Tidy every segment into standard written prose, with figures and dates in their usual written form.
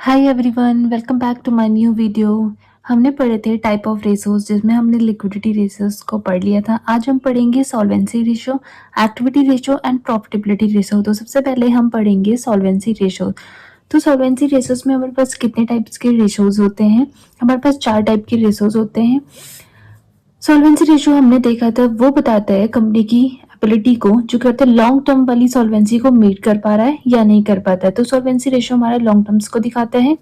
Hi everyone, welcome back to my new video. हमने पढ़े थे टाइप ऑफ रेशोज जिसमें हमने लिक्विडिटी रेशोज को पढ़ लिया था। आज हम पढ़ेंगे solvency ratio, activity ratio and profitability ratio. तो सबसे पहले हम पढ़ेंगे सॉल्वेंसी रेशो। तो सॉल्वेंसी रेशोज में हमारे पास कितने टाइप्स के रेशोज होते हैं? हमारे पास 4 टाइप के रेशोज होते हैं। सॉल्वेंसी रेशो हमने देखा था, वो बताता है कंपनी की एबिलिटी को, जो कहते हैं लॉन्ग टर्म वाली सॉल्वेंसी को मीट कर पा रहा है या नहीं कर पाता है। तो सॉल्वेंसी रेशो हमारा लॉन्ग टर्म्स को दिखाता है।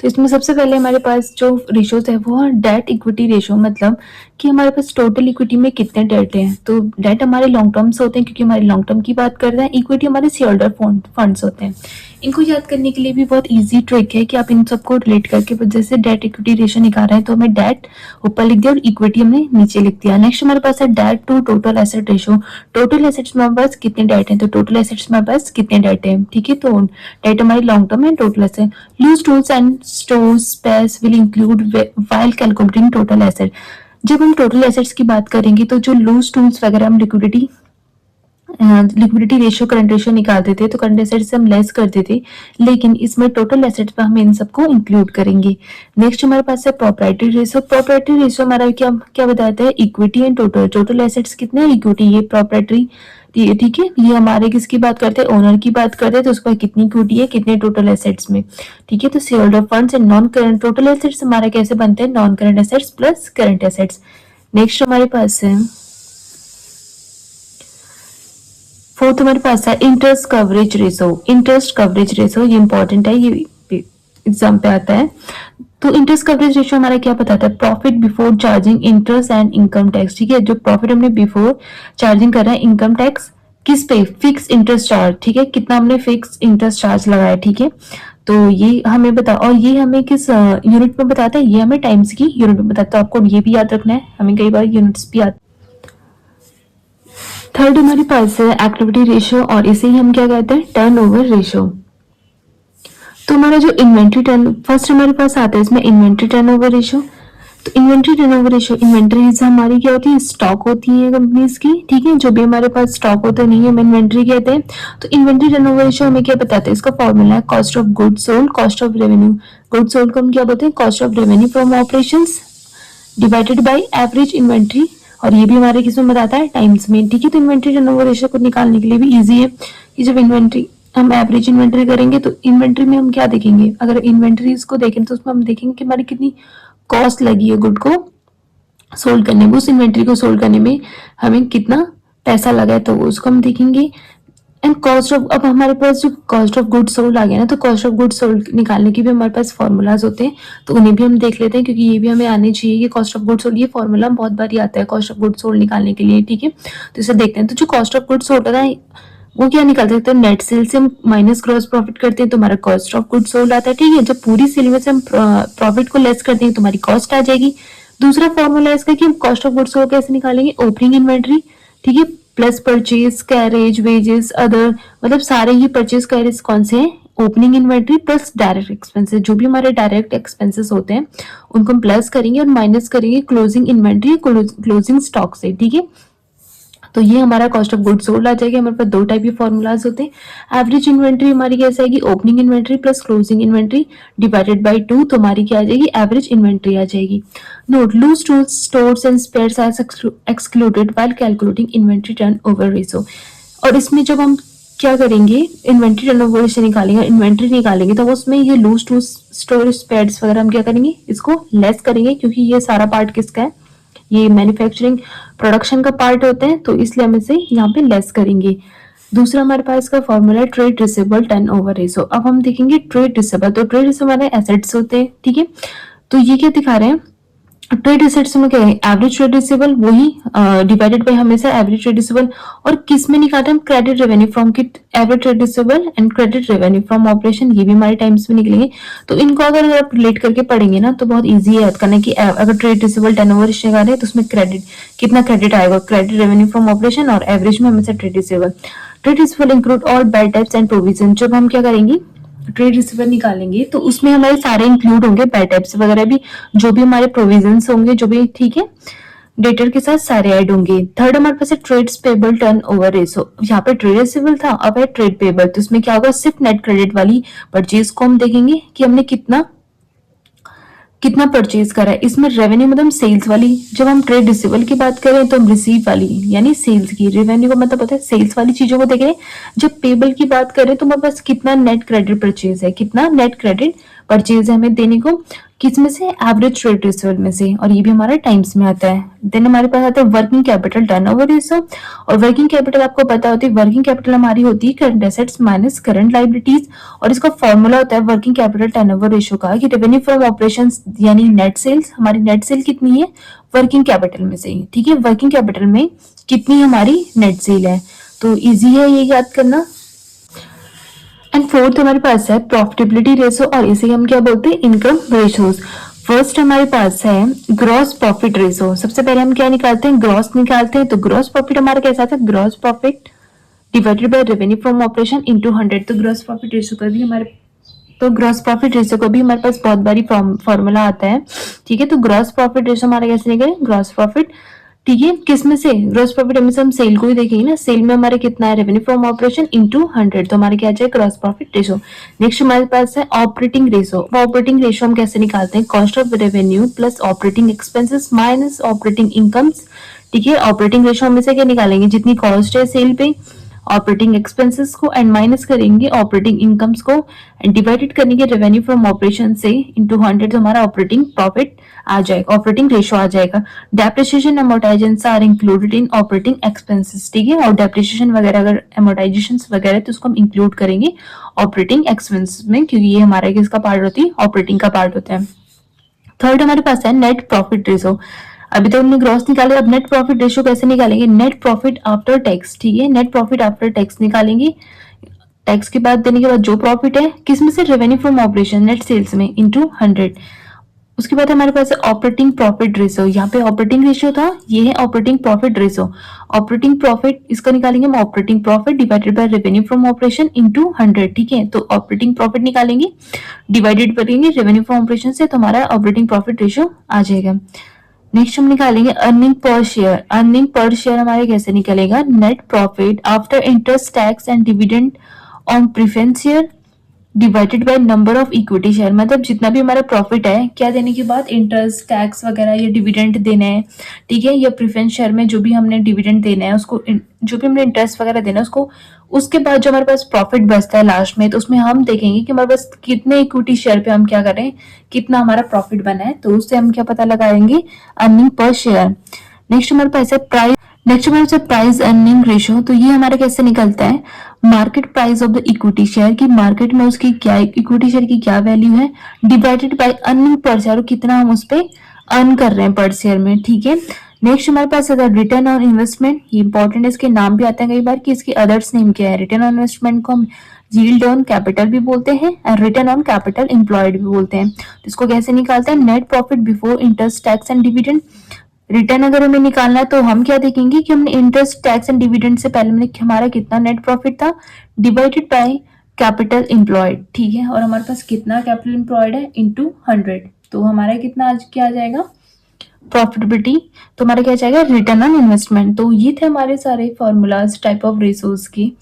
तो इसमें सबसे पहले हमारे पास जो रेशोज है वो है डेट इक्विटी रेशो, मतलब कि हमारे पास टोटल इक्विटी में कितने डेट हैं। तो डेट हमारे लॉन्ग टर्म्स होते हैं क्योंकि हमारे लॉन्ग टर्म की बात कर रहे हैं। इक्विटी हमारे शेयर होल्डर फंड्स होते हैं। इनको याद करने के लिए भी बहुत इजी ट्रिक है कि आप इन सबको रिलेट करके, जैसे डेट इक्विटी रेशो निकाल रहे हैं तो हमें डेट ऊपर लिख दिया और इक्विटी हमने नीचे लिख दिया। नेक्स्ट हमारे पास है debt to total asset ratio. Total assets में हमारे पास कितने डेट हैं, तो टोटल एसेट्स में हमारे पास कितने डेट हैं। ठीक है, तो डेट हमारी लॉन्ग टर्म है, total asset. Loose tools and stores spares will include while calculating total asset. जब हम टोटल एसेट्स की बात करेंगे तो जो लूज टूल्स वगैरह हम लिक्विडिटी रेशियो करंट रेशियो निकालते थे तो करंट एसेट्स से हम लेस करते थे, लेकिन इसमें टोटल एसेट्स में हम इन सबको इंक्लूड करेंगे। नेक्स्ट हमारे पास है प्रॉपर्टी रेशियो। प्रॉपर्टी रेशियो हमारा क्या क्या बताता है, इक्विटी एंड टोटल एसेट्स कितने हैं, इक्विटी, ये प्रॉपर्टी, ठीक है। ये हमारे किसकी बात करते हैं, ओनर की बात करते हैं, तो उसके बाद कितनी इक्विटी है, कितने टोटल एसेट्स में। ठीक है, तो share holder funds and non current total assets हमारा कैसे बनते हैं, non current assets plus current assets. Next हमारे पास है फोर्थ, हमारे पास है interest coverage ratio. Interest coverage ratio ये इंपॉर्टेंट है, ये एग्जाम पे आता है। तो इंटरेस्ट कवरेज रेशो हमारा क्या बताता है, profit before charging interest and income tax. ठीक है, जो प्रॉफिट हमने बिफोर चार्जिंग कर रहे हैं इनकम टैक्स, किस पे, फिक्स इंटरेस्ट चार्ज। ठीक है, कितना हमने फिक्स इंटरेस्ट चार्ज लगाया। ठीक है, तो ये हमें बता, और ये हमें किस यूनिट में बताता है, ये हमें टाइम्स की यूनिट में बताता है। तो आपको ये भी याद रखना है, हमें कई बार यूनिट्स भी आते। थर्ड हमारे पास है एक्टिविटी रेशियो, और इसे ही हम क्या कहते हैं, टर्नओवर रेशियो। तो हमारा जो इन्वेंट्री टर्न, फर्स्ट हमारे पास आता है इसमें इन्वेंट्री टर्नओवर रेशियो। तो इन्वेंट्री टर्नओवर रेशियो, इन्वेंट्रीज हमारी क्या होती है, स्टॉक होती है कंपनीज की। ठीक है, जो भी हमारे पास स्टॉक होता नहीं है हम इन्वेंट्री कहते हैं। तो इन्वेंट्री टर्नओवर रेशियो हमें क्या बताता है, इसका फॉर्मूला है cost of goods sold, cost of revenue. Goods sold को हम क्या बोलते हैं, cost of revenue from operations divided by average inventory, और ये भी हमारे किस में बताता है, टाइम्स में। ठीक है, तो इन्वेंट्री टर्नओवर रेशियो को निकालने के लिए भी इजी है कि जब इन्वेंट्री हम एवरेज इन्वेंट्री करेंगे तो इन्वेंट्री में हम क्या देखेंगे, अगर इन्वेंट्रीज को देखें तो उसमें हम देखेंगे कि हमारी कितनी कॉस्ट लगी है गुड को सोल्ड करने में, उस इन्वेंट्री को सोल्ड करने में हमें कितना पैसा लगा है, तो उसको हम देखेंगे। एंड कॉस्ट ऑफ, अब हमारे पास जो कॉस्ट ऑफ गुड सोल्ड आ गया ना, तो कॉस्ट ऑफ गुड सोल्ड निकालने के भी हमारे पास फॉर्मूलाज होते हैं, तो उन्हें भी हम देख लेते हैं क्योंकि ये भी हमें आने चाहिए कि कॉस्ट ऑफ गुड सोल्ड, ये फॉर्मूला बहुत बार आता है कॉस्ट ऑफ गुड सोल्ड निकालने के लिए। ठीक है, तो इसे देखते हैं। तो जो कॉस्ट ऑफ गुड सोल्ड है वो क्या निकालते हैं, तो नेट सेल से हम माइनस ग्रॉस प्रॉफिट करते हैं तो हमारा कॉस्ट ऑफ गुड सोल्ड आता है। ठीक है, जब पूरी सेल में से हम प्रॉफिट को लेस करते हैं तो हमारी कॉस्ट आ जाएगी। दूसरा फॉर्मूला है इसका कि हम कॉस्ट ऑफ गुड सोल्ड कैसे निकालेंगे, ओपनिंग इन्वेंट्री, ठीक है, plus purchase carriage wages other, मतलब सारे ही परचेज कैरेज कौन से हैं, opening inventory plus direct expenses. जो भी हमारे डायरेक्ट एक्सपेंसेस होते हैं उनको हम प्लस करेंगे और माइनस करेंगे क्लोजिंग इन्वेंट्री क्लोजिंग स्टॉक से। ठीक है, तो ये हमारा कॉस्ट ऑफ गुड्स सोल्ड आ जाएगा। हमारे पास दो टाइप के फॉर्मूलाज होते हैं। एवरेज इन्वेंट्री हमारी कैसे आएगी, opening inventory plus closing inventory divided by 2, तो हमारी क्या आ जाएगी, एवरेज इन्वेंट्री आ जाएगी। Note, loose tools stores and spares are excluded while calculating inventory turnover ratio. और इसमें जब हम क्या करेंगे, इन्वेंट्री टर्नओवर से निकालेंगे, इन्वेंट्री निकालेंगे, तो उसमें ये लूज टूल्स स्टोरेज स्पेयर्स वगैरह हम क्या करेंगे, इसको लेस करेंगे क्योंकि ये सारा पार्ट किसका है, ये मैन्युफैक्चरिंग प्रोडक्शन का पार्ट होते हैं, तो इसलिए हम इसे यहाँ पे लेस करेंगे। दूसरा हमारे पास का फॉर्मूला है ट्रेड रिसीवेबल टर्नओवर रेशियो। अब हम देखेंगे ट्रेड रिसीवेबल, तो ट्रेड रिसीवेबल हमारे एसेट्स होते हैं। ठीक है, तो ये क्या दिखा रहे हैं, ट्रेड एसेट्स में क्या है, एवरेज ट्रेड रिसीवेबल, वही डिवाइडेड बाय हमेशा एवरेज ट्रेड रिसीवेबल, और किस में निकालते हैं हम, credit revenue from kit, average trade receivable and credit revenue from operation, ये भी हमारे टाइम्स में निकलेंगे। तो इनको अगर आप रिलेट करके पढ़ेंगे ना तो बहुत इजी है याद करना कि अगर ट्रेड रिसीवेबल टर्नओवर रेशियो निकाले तो उसमें क्रेडिट कितना क्रेडिट आएगा, क्रेडिट रेवेन्यू फ्रॉम ऑपरेशन, और एवरेज में हमेशा trade receivable. Trade receivable include all bad debts and provision. जब हम क्या करेंगे, ट्रेड रिसीवर निकालेंगे तो उसमें हमारे सारे इंक्लूड होंगे, बैड डेब्ट्स वगैरह भी, जो भी हमारे प्रोविजंस होंगे, जो भी, ठीक है। डेटर के साथ सारे ऐड होंगे। थर्ड हमारे पास है trades payable turnover ratio. यहाँ पे ट्रेड रिसीवेबल था, अब है ट्रेड पेबल, तो इसमें क्या होगा, सिर्फ नेट क्रेडिट वाली परचेज को हम देखेंगे कि हमने कितना कितना परचेज करा है। इसमें रेवेन्यू मतलब सेल्स वाली, जब हम ट्रेड रिसीवेबल की बात करें तो हम रिसीव वाली यानी सेल्स की, रेवेन्यू का मतलब होता है सेल्स वाली चीजों को देख रहे हैं। जब पेबल की बात करें तो हमारे पास कितना नेट क्रेडिट परचेज है, कितना नेट क्रेडिट परचेज है हमें देने को, किस में से, एवरेज ट्रेड रिसीवेबल में से, और ये भी हमारा टाइम्स में आता है। देन हमारे पास आता है वर्किंग कैपिटल टर्नओवर रेशो। और वर्किंग कैपिटल आपको पता होती है, वर्किंग कैपिटल हमारी होती है current assets minus current liabilities, और इसका फॉर्मूला होता है वर्किंग कैपिटल टर्नओवर रेशो का कि रेवेन्यू फ्रॉम ऑपरेशंस यानी नेट सेल्स, हमारी नेट सेल कितनी है वर्किंग कैपिटल में से ही, ठीक है, वर्किंग कैपिटल में कितनी हमारी नेट सेल है, तो इजी है ये याद करना। एंड फोर्थ हमारे पास है प्रॉफिटेबिलिटी रेशो, और इसे हम क्या बोलते हैं, इनकम रेशोज। फर्स्ट हमारे पास है ग्रॉस प्रॉफिट रेशो। सबसे पहले हम क्या निकालते हैं, ग्रॉस निकालते हैं। तो ग्रॉस प्रॉफिट हमारा कैसा था, gross profit divided by revenue from operation into 100। तो ग्रॉस प्रॉफिट रेशो का भी हमारे पास बहुत बारी फॉर्मूला आता है, ठीक है। तो ग्रॉस प्रॉफिट रेशो हमारा कैसे निकले, ग्रॉस प्रॉफिट, ठीक है, किस में से, ग्रॉस प्रॉफिट हमें हम सेल को ही देखेंगे ना, सेल में हमारे कितना है, रेवेन्यू फ्रॉम ऑपरेशन इनटू 100, तो हमारे क्या आ जाएगा, ग्रॉस प्रॉफिट रेशो। नेक्स्ट हमारे पास है ऑपरेटिंग रेशो। ऑपरेटिंग रेशो हम कैसे निकालते हैं, cost of revenue plus operating expenses minus operating incomes, ठीक है। ऑपरेटिंग रेशो हम इसे क्या निकालेंगे, जितनी कॉस्ट है सेल पे, ऑपरेटिंग एक्सपेंसेस को एंड माइनस करेंगे ऑपरेटिंग इनकम्स को एंड डिवाइडेड करेंगे रेवेन्यू फ्रॉम ऑपरेशन से इनटू 100, तो हमारा ऑपरेटिंग प्रॉफिट आ जाएगा, ऑपरेटिंग रेशो आ जाएगा। Depreciation amortisation are included in operating expenses, ठीक है, और डेप्रिसिएशन वगैरह अगर अमोर्टाइजेशन वगैरह तो उसको हम इंक्लूड करेंगे ऑपरेटिंग एक्सपेंसेस में, क्योंकि ये हमारा किसका पार्ट होती है, ऑपरेटिंग का पार्ट होता है। थर्ड हमारे पास है नेट प्रॉफिट रेशो। अभी तो हमने ग्रॉस निकाले, अब नेट प्रॉफिट रेशो कैसे निकालेंगे, नेट प्रॉफिट आफ्टर टैक्स, ठीक है, नेट प्रॉफिट आफ्टर टैक्स निकालेंगे। टैक्स के बाद देने के बाद जो प्रॉफिट है किसमें से, revenue from operation net sales में इनटू 100। उसके बाद हमारे पास है ऑपरेटिंग प्रॉफिट रेशो। यहाँ पे ऑपरेटिंग रेशियो था, ये है operating profit ratio. Operating profit इसका निकालेंगे हम, operating profit divided by revenue from operation into 100, ठीक है। तो ऑपरेटिंग प्रॉफिट निकालेंगे, डिवाइडेड करेंगे रेवेन्यू फ्रॉम ऑपरेशन से, तो हमारा ऑपरेटिंग प्रॉफिट रेशियो आ जाएगा। नेक्स्ट हम निकालेंगे earning per share. Earning per share हमारे कैसे निकलेगा, net profit after interest tax and dividend on preference share divided by number of equity share. मतलब जितना भी हमारा प्रॉफिट है, क्या देने के बाद, इंटरेस्ट टैक्स वगैरह या डिविडेंड देना है, ठीक है, या प्रेफरेंस शेयर में जो भी हमने डिविडेंड देना है उसको, जो भी हमने इंटरेस्ट वगैरह देना है उसको, उसके बाद जो हमारे पास प्रॉफिट बचता है लास्ट में, तो उसमें हम देखेंगे कि हमारे पास कितने इक्विटी शेयर पे हम क्या करें, कितना हमारा प्रॉफिट बना है, तो उससे हम क्या पता लगाएंगे, अर्निंग पर शेयर। नेक्स्ट हमारे पास है प्राइस। नेक्स्ट हमारे पास प्राइस अर्निंग रेशियो। तो ये हमारा कैसे निकलता है, market price of the equity share की, मार्केट में उसकी क्या, इक्विटी शेयर की क्या वैल्यू है, divided by earning per share, कितना हम उस पर अर्न कर रहे हैं पर शेयर में, ठीक है। नेक्स्ट हमारे पास है रिटर्न ऑन इन्वेस्टमेंट। ये इंपॉर्टेंट है, इसके नाम भी आते हैं कई बार कि इसके अदर्स नेम क्या है। रिटर्न ऑन इन्वेस्टमेंट को हम यील्ड ऑन कैपिटल भी बोलते हैं और रिटर्न ऑन कैपिटल एम्प्लॉयड भी बोलते हैं। तो इसको कैसे निकालते हैं, net profit before interest tax and dividend. Return अगर हमें निकालना है तो हम क्या देखेंगे कि हमने इंटरेस्ट टैक्स एंड डिविडेंड से पहले हमने हमारा कितना नेट प्रॉफिट था, डिवाइडेड बाय कैपिटल एम्प्लॉयड, ठीक है, और हमारे पास कितना कैपिटल एम्प्लॉयड है इनटू 100, तो हमारा कितना आज क्या आ जाएगा, प्रॉफिटेबिलिटी, तो हमारा क्या जाएगा, रिटर्न ऑन इन्वेस्टमेंट। तो ये थे हमारे सारे फॉर्मूलाज टाइप ऑफ रेशोज की।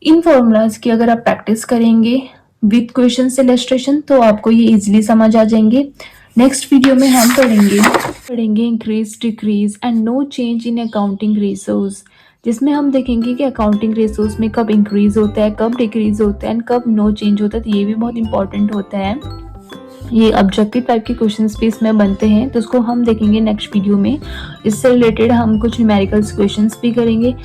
इन फॉर्मूलाज की अगर आप प्रैक्टिस करेंगे विद क्वेश्चन इलस्ट्रेशन तो आपको ये इजीली समझ आ जाएंगे। नेक्स्ट वीडियो में हम पढ़ेंगे increase decrease and no change in accounting ratios, जिसमें हम देखेंगे कि अकाउंटिंग रेशोज में कब इंक्रीज होता है, कब डिक्रीज होता है एंड कब नो चेंज होता है। तो ये भी बहुत इंपॉर्टेंट होता है। ये ऑब्जेक्टिव टाइप के क्वेश्चंस भी इसमें बनते हैं, तो उसको हम देखेंगे नेक्स्ट वीडियो में। इससे रिलेटेड हम कुछ न्यूमेरिकल्स क्वेश्चंस भी करेंगे।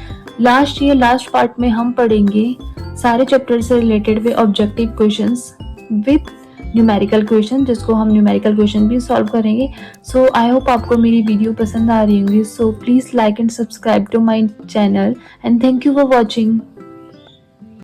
लास्ट पार्ट में हम पढ़ेंगे सारे चैप्टर से related way objective questions with numerical question, जिसको हम न्यूमेरिकल क्वेश्चन भी सॉल्व करेंगे। सो आई होप आपको मेरी वीडियो पसंद आ रही होंगी। So please like and subscribe to my channel and thank you for watching.